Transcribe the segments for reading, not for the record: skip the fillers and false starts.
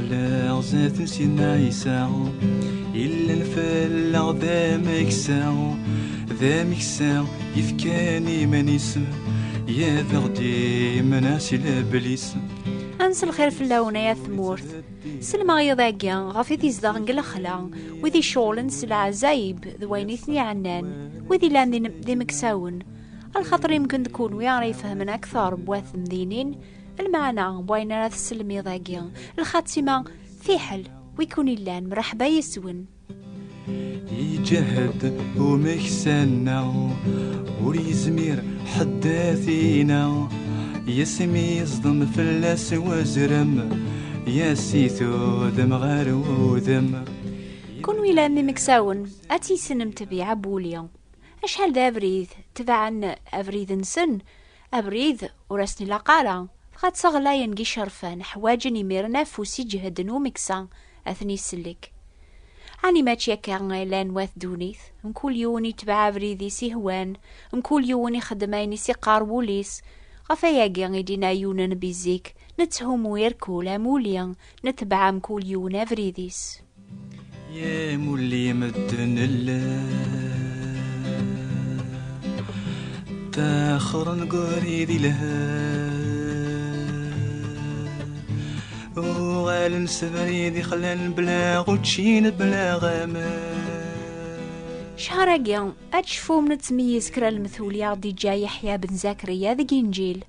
فلا زات سيدنا عيسى إلا نفلا ذا مكسا يفكاني من اسم يا ذغدي مناسي لابليس. أنس الخير في اللون يا ثمورث سلما يضاقيا غافي تيزدغن قلخلا وذي شولن سلع زايب ذوين اثني عنان وذي لان ذي مكساون الخطر يمكن تكون ويا يفهمن أكثر بواث مدينين المعنى بوين راث السلم يضاقيا الخاتمة في حل ويكون اللان مرحبا يسون يجهد ومكسانا وريزمير حداثينا يسمي يصدم فلاس وزرم يا سيثو ذم غار وذم كون ويلاني مكساون أتي سنم تبيع بوليا أشهل ذا أبريد تبعن أبريد نسن أبريد ورسني لقارا فقد صغلا ينقي شرفان حواجني ميرنا فوسي جهدن ومكسا أثني سلك عني ماتشي كان لان واث دونيث مكل يوني تبع أبريدي سيهوان مكل يوني خدميني سيقار بوليس غفاياقي غيدينا يونان بيزيك نتهمو يركولا موليا نتبع مكول يونا فريديس يا مولي مدن الله تاخر نقريدي لها وغال نسفريدي خلان بلا غوتشين بلا غاما شهرقيا أتشفوم نتميز كرا المثوليا دي جاي يحيى بن زكريا ذي جنجيل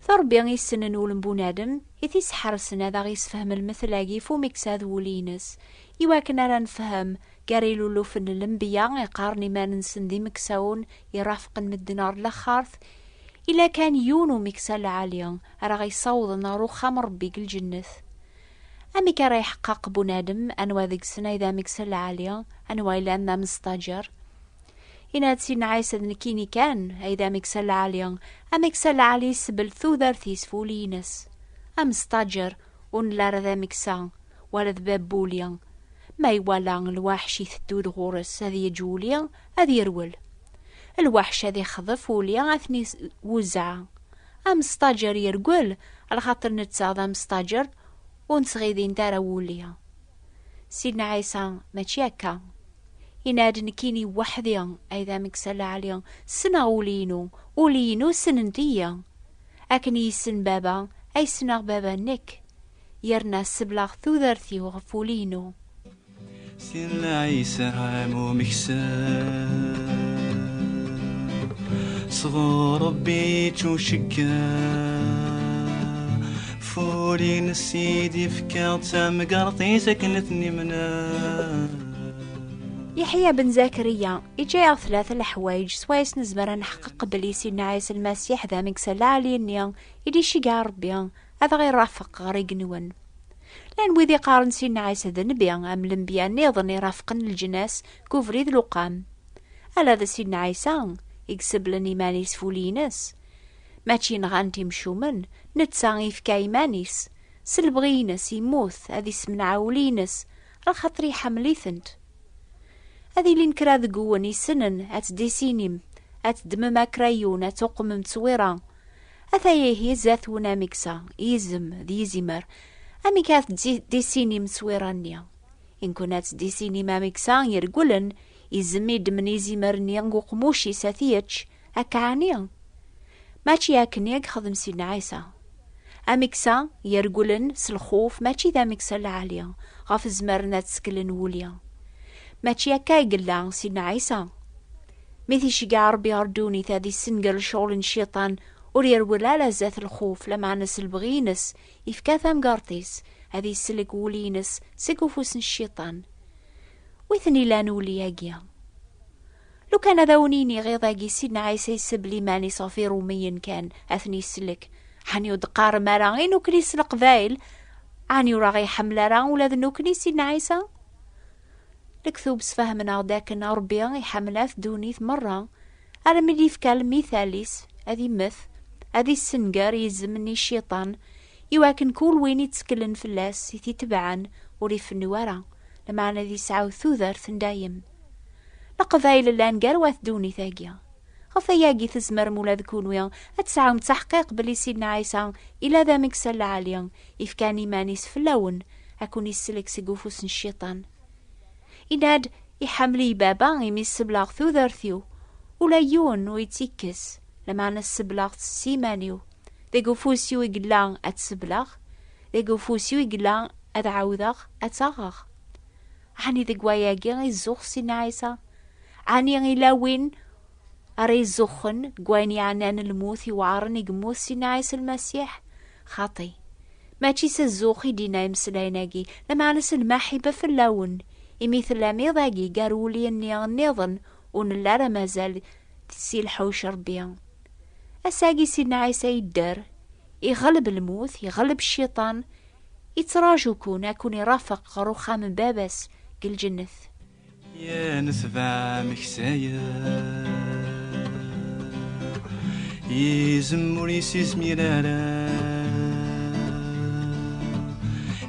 ثربيا غيسنن ولن بونادم يثيس حرسنا ذا غيسفهم المثلاقي فو مكساد ولينس يواكن أرى نفهم قاريلو لوفن الانبياء يقارني ما ننسن ذي مكساون يرافق من الدينار لخارث إلا كان يونو مكسا العاليا أرى غيصوض نارو خمر بيق الجنث أمي كرا يحقق بونادم أنوا ذيك سنة إذا مكسا العاليا أنوا إلا أننا مستاجر إنا تسينا عيسى نكيني كان إذا مكسا العاليا أمكسا العالي سبل ثوذر ثيس فولينس أم ستاجر ونلار ذا مكسا ولد باب بوليا ما يوالا الوحش يثدود غورس هذي جوليا هذي يرول الوحش هذي خضف وليا أثني وزع أم ستاجر يرقل على خاطر نتساض أم ستاجر ونسغيدين تارا وليا سيدنا عيسى ماشي هكا يناد نكيني وحديا أيضا مكسل عليا سنة ولينو سننتيا أكني يسن بابا أي سنة بابا نك يرنا السبلاغ ثوذرتي وغفولينو سيدنا عيسى عامو مكسا صغار ربي توشكا فولين السيدي فكات مقرطي سكنتني منا يحيى بن زكريا إجا ثلاث الحوايج سوايس نزمر نحقق بلي سيدنا عيسى المسيح ذا مكسل علينيا إدي شيقا ربيا هذا غير رافق غريق نون لأن وذي قارن سيدنا عيسى ذا نبيا أم الانبياء نيضن يرافقن الجناس كوفريد لقام ألا ذا سيدنا عيسى يكسب لني مانيس فولينس ماشي نغانتي مشومن نتسا يفكا يمانيس سلبغينس يموث هذي سمن عاولينس الخطري حمليثنت هذي لين كرا ذقواني سنن أتديسينيم أتدمم كرايون أتوقم تصويرا أثايه يزاث ونامكسا يزم ذي زمر أمي كاث ديسيني مصويرانيا إن كنت ديسيني مامكسا يرقلن يزمي دمني زمرني نقو قموشي ساثيتش أكعنيا ماشي أكني خدم سيدنا عيسى أمكسا يرقلن سلخوف ماشي ذا مكسا العالية غاف زمرنا تسكلن وليا ماشي أكا يقلا سيدنا عيسى مثي شقا ربي أردوني ثادي سنقل شغل الشيطان ورير ولا ذات الخوف لما نس البغينس يفكاثا مقارطيس هذي السلق ولينس سقوفوس الشيطان ويثني لا نولي ياقيا لو كان ذاونيني غيظاقي سيدنا عيسى يسبلي ماني صافي روميا كان أثني السلك حاني ودقار ماراغين وكلي سلق ذايل عني وراغي حملة راه ولا ذنوكني سيدنا عيسى لكثوب سفهمنا داكنا ربي يحملات دونيث مرة أنا ملي يفكا المثاليس هذي مث هذي السنقار يزمني الشيطان يواكن كل وين يتسكلن فلاس يتبعن وريف النوارا لما أنا ذي سعو ثوذر ثندايم لقضايل اللان قروات دوني ثاقيا غفاياقي تزمر مولا ذكون ويا أتسعو متحقيق بلي سيدنا عيسى إلا ذا مكسل عاليا يفكاني مانيس فلاون أكون يسلك سيقوفوس الشيطان. إناد يحملي بابا يميس بلاغ ثوذرثيو ولا يون ويتيكس لما نسبلاغ سيمانيو ذي قوفوسيو يقلا أتسبلاغ ذي قوفوسيو يقلا أدعوذاغ أتاغاغ. عني ذي قواياقي الزوخ سينا عيسى عني غيلاوين أري الزوخن قواني عنان الموث يوعرني قموث سينا عيسى المسيح خاطي ما تشيس الزوخي دينا يمسلايناقي لما نس المحبة في اللون يميثل لاميضاقي قارولي اني النظن ونلارا مازال تسي الحوش ربيان. أساقي سيدنا عيسى يدار يغلب الموت يغلب الشيطان يتراجوكون أكون يرافق غروخا من بابس قل جنث يا نسبع مكسايا يزمر يسيس ميرارا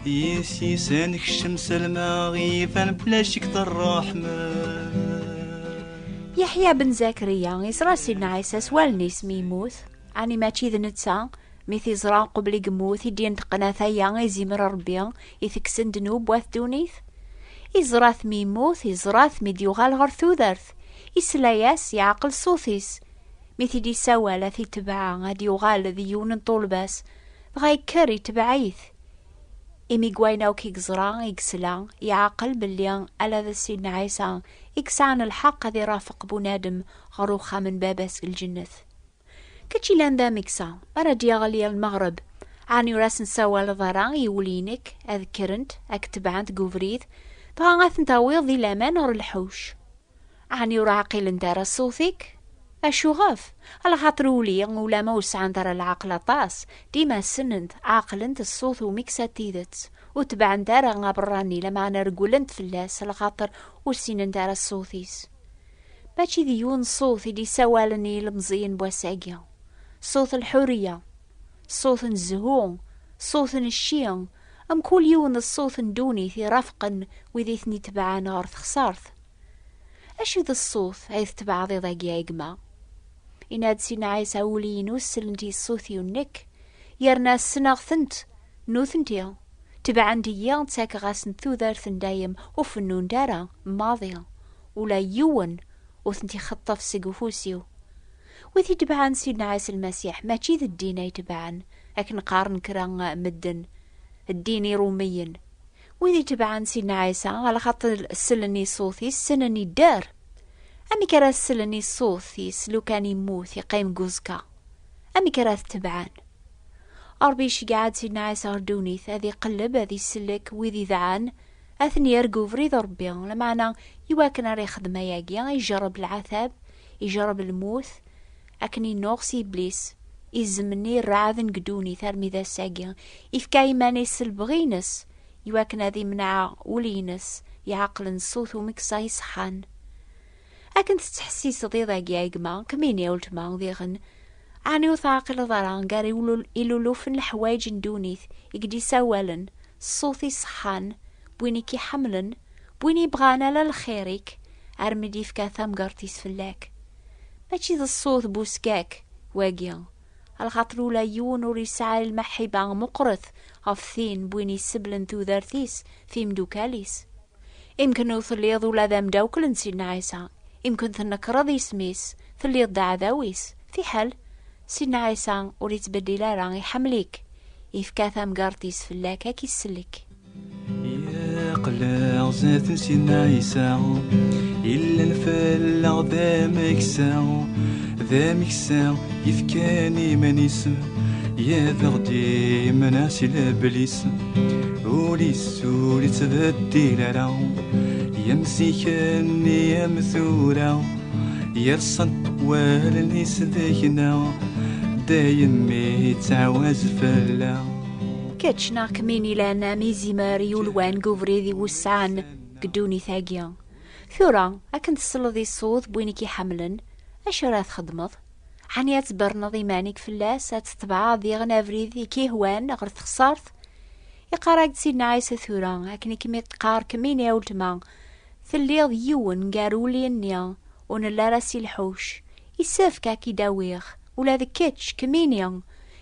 يسيسانك الشمس المغيفان بلاشك الرحمة. يحيى بن زكريا يزرى سيدنا عيسى سوالني اسمي يموت عني ما تشيذ نتسا ميثي زرا قبل قموث يدين تقناثيا يزيمر ربيا يثكسن دنوب واث دونيث يزراث ميموث يزراث ميديوغال غر ثوذرث يسلاياس يعقل صوثيس ميثي دي سوالا ثي تبعا غادي يغال ذي يون طولباس غاي كاري تبعيث إمي قوينا وكيك زرا يكسلا يعقل باللي ألا ذا سيدنا عيسى يكسعن الحق ذي رافق بنادم غروخا من باباس الجنث. كتشي لان ذا مكسا أراد يغلي المغرب عني راس نسوى لضرا يولينك أذكرنت أكتبعنت قوفريث طغاث نتاويض ذي لامان غر الحوش عني راقل ندار صوثيك أشو غاف على خاطر ولي ولا موس عن دار العقل طاس ديما سننت عاقلنت الصوت ومكسا تيدت وتبع ندارا غابراني لما انا رقولنت في اللاس على خاطر ورسين ندارا الصوثيس باتشي ذيون صوثي دي سوالني المزين بواساقيا صوت الحرية صوت الزهون صوت الشيان أم كل يون الصوت دوني في رفقا وذيثني تبع نار خسارث أشو ذا الصوت عيث تبع ذي ضاقيا يقما إناد سينا عيسى ولي نوسل انتي الصوثي ونك يرنا السناغ ثنت نو ثنتيا تبع عندي يان تاك غاسن ثوذر ثندايم وفنون دارا ماضيا ولا يون وثنتي خطف سيقوفوسيو وذي تبعان سيدنا عيسى المسيح ما تشيذ الدين يتبعان لكن قارن كران مدن الديني روميا وذي تبعان سيدنا عيسى على خاطر السلني صوثي السنني دار أمي كرا السلني صوثي سلو كان يموت يقيم قوزكا أمي كرا تبعان أربيش قاعد سيدنا عيسى غردونيث هذي قلب هذي سلك وذي ذعان أثني يرقو فريد ربيان لمعنى يواكن ري خدمة ياقيا يجرب العذاب يجرب الموت أكني نوغسي إبليس يزمني الرعاذن قدوني ثرمي ذا ساقيا إفكاي ماني سلبغينس يواكن هذي منع ولينس يعقل صوت ومكسا يسحان أكن تتحسي صدي ذاقيا يقما كمين يولتما ذيغن عني وثاقل ضران قاري إلولوفن الحوايج ندونيث يقدي سوالن صوتي صحان بويني كي حملن بويني بغانا للخيرك أرمدي فكا ثم قرتيس فلاك ماشي ذا الصوت بوسكاك واقيا الخاطر ولا يون وريسعى المحبة مقرث غفثين بويني سبلن ذو ذارثيس في مدوكاليس يمكن وثليض ولا ذا مدوكل سيدنا عيسى يمكن ثنك رضي سميس ثليض دا عذاويس في حال سيدنا عيسى وريت بديلا راني حمليك يفكا ثم قارتيس فلاك هاكي السلك يا قلع زات سيدنا عيسى إلا نفلع ذا مكسا يفكاني من اسم يا ذغدي مناسي لابليس وليس تبدي لرا يمسيكني يا مثورا يرصن والنيس ذاكنا دايم يتعوز فلا كاتشنا كميني لانا ميزي ماري ولوان قوفريذي وسعان قدوني ثاقيا ثورا أكن تسلضي الصوت بوينيكي حملن أشراث خدمض حنيات برنضي مانيك فلاس أتتبع ذي غنافريذي كي هوان غرث خسارث يقارق سيدنا عيسى ثورا أكني كمي تقار كميني أولتما ثليض يون قارولي النيا ونلا راسي الحوش يسافكا كي داويغ ولا ذكيتش كمينيا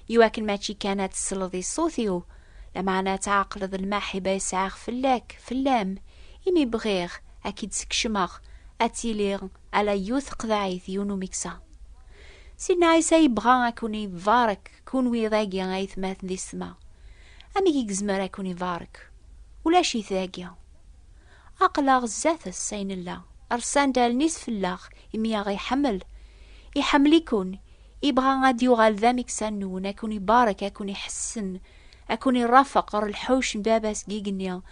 يواكن ماتشي كانت تسلضي الصوثيو لمعنا تعقل ذا الماحبة يسعغ فلاك فلام إمي بغيغ أكيد سكشماغ أتيليغ على يوثق ذاعيث يونو ميكسا. سيدنا عيسى يبغى أكوني بارك كون ويضاقيا غايث ماث ذي السما، أمي يقزمر أكوني بارك ولا شي ثاقيا. أقلاغ زاث السين الله أرسان دال نصف الله إمي غي يحمل يكون يبغى غادي يغال ذا ميكسانون أكوني بارك أكوني حسن أكوني رافق الحوش باباس جيجنيا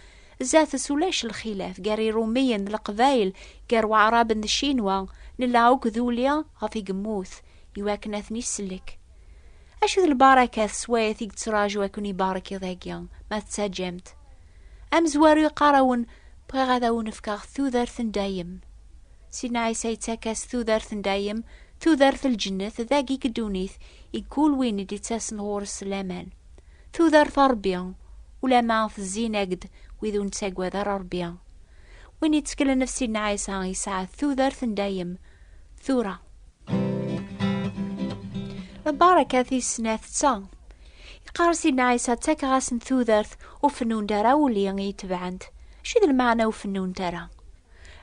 زاث ولاش الخلاف قاري روميا القبايل قاروا عراب الشينوا نلاوك ذوليا غفي قموث يواكنا ثني سلك. أشذ البركة سوايا ثيق تراجوا أكوني بارك ذاقيا ما تساجمت أم زوارو يقارون بغا غادا ونفكاغ ثوذرث دايم. سيدنا عيسى يتاكاس ثوذرث دايم ثوذرث الجنة ذاقي كدونيث يقول وين دي تاسن غور السلامان ثوذرث ربيا ولا معث الزينة قد ويذون تاقوا ذا ربيا وين يتكلم نفس سيدنا عيسى يسعى ثوذرث دايم ثورة. البركة في سناث تا يقار سيدنا عيسى تاكغاس ثوذرث وفنون دارا ولي يتبعند. شو ذا المعنى وفنون دارا؟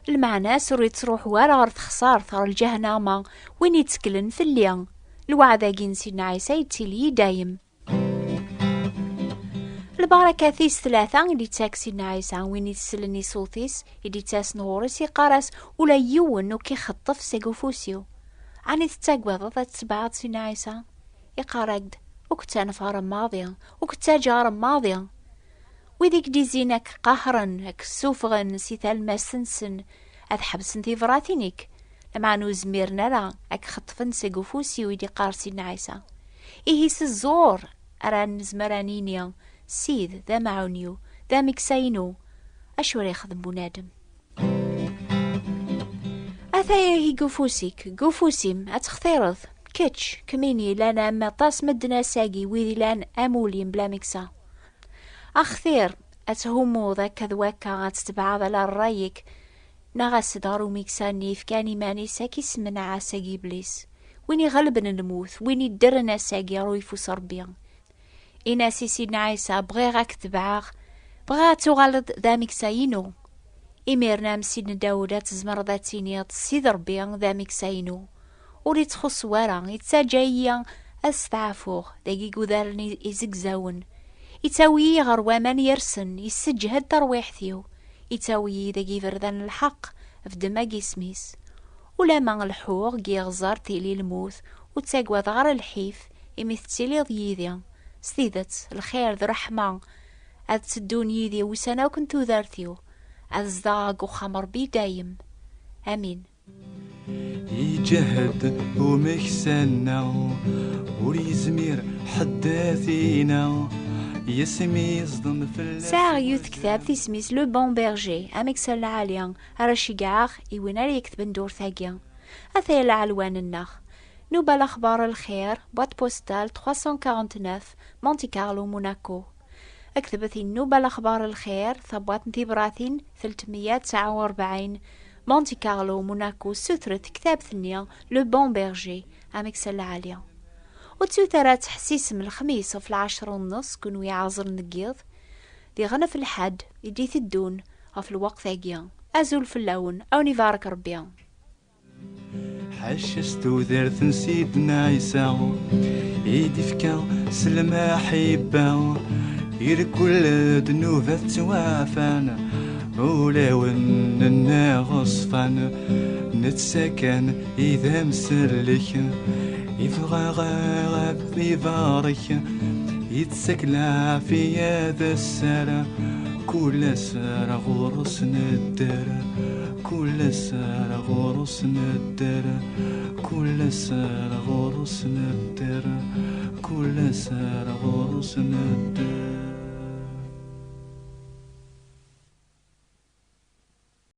المعنى سوري تروح ورا غرث خسار ثار الجهنم وين يتكلم في الليل الوعدة جين سيدنا عيسى يتيلي دايم. البركة ثيس ثلاثة اللي تاك سيدنا عيسى وين يتسلني صوتيس اللي تاس نغورس يقارس ولا يون وكي خطف سيقوفوسيو عني تتاقوى ضد تبعات سيدنا عيسى يقارقد وكتا نفار ماضية وكتا جار ماضية وذيك دي زينك قهرا هك سوفغن سيثال الماسنسن أذ حبسن ثي فراتينيك لما نوزميرنا لا هك خطفن سيقوفوسيو ويدي قار سيدنا عيسى إيهيس الزور أران زمرانينيا سيد ذا معونيو ذا مكسينو أشور يخدم بنادم أثايا هي قوفوسيم أتخثيرض كتش كميني لانا أما طاس مدنا ساقي ويذي لان أمولين بلا مكسا أخثير أتهمو ذاك ذواكا أتتبعض على الرايك نغاس دارو ميكساني فكاني ماني ساكي سمنا عاساقي بليس ويني غلبنا الموث ويني درنا ساقي رويفو صربيا إناسي سيدنا عيسى بغيغاك تبعاغ بغا تغالط ذا مكساينو إميرنا مسيدنا داود تزمر ذاتيني تسيد ربيا ذا مكساينو وري تخص ورا يتساجايا أستعفوغ داقيقو ذارني إزقزاون يتاوي غروامان يرسن يسجهد ترويح ثيو يتاوي داقي فردان الحق فدما قسميس ولا ما الحوغ يغزار تيلي الموث وتاقوى ضغر الحيف إمثتيلي ضيذيا سيدت الخير ذو رحمة أذ تدون يذي وسنا وكنتو ذارثيو أذ زداق وخمر بي دايم آمين. يجهد ومكسنا وريزمير حداثينا يسمي يصدم في ساعة يوث كتاب في سميس لو بون بيرجي أميك سلا عاليان أرشيقاغ إيوينا يكتب ندور ثاقيا أثير العلوان النخ نوبة الأخبار الخير بوات بوستال 349 مونتي كارلو موناكو. اكتبت النوبة الأخبار الخير ثبوات نتيبراثين 349 مونتي كارلو موناكو سترت كتاب ثنيا لو بون بيرجي أميك سلا عاليا وتسوثرات حسيس من الخميس في 10:30 كونو يعازر نقيض دي غنى في الحد يدي ثدون في الوقت ثاقيا أزول في اللون أو نفارك ربيا حشستو ذرث سيدنا عيسى يدي فكا سلمى حبا يركل ذنوب توافان ولاون الناغصفان نتسكن إذا مسلك يفغى غاب يبارك يتسكلا في هذا السر كل سر غرس ندر كل سر غرس ندر كل سر غرس ندر كل سر غرس ندر